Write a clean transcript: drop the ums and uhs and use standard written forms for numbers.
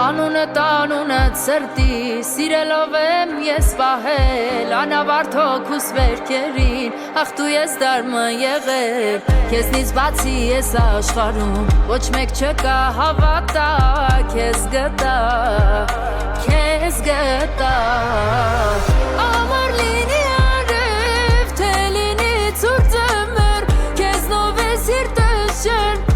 Անունդ անունդ սրտի սիրելով եմ ես պահել Անավարդ հոգուս վերքերին ախ դու ես դարմը եղել Քեզնից բացի ես աշխարհում ոչ մեկ չկա հավատա Քեզ գտա Ամար լինի արև թե լինի ցուրտ ձմեռ Քեզնով է սիրտս շեն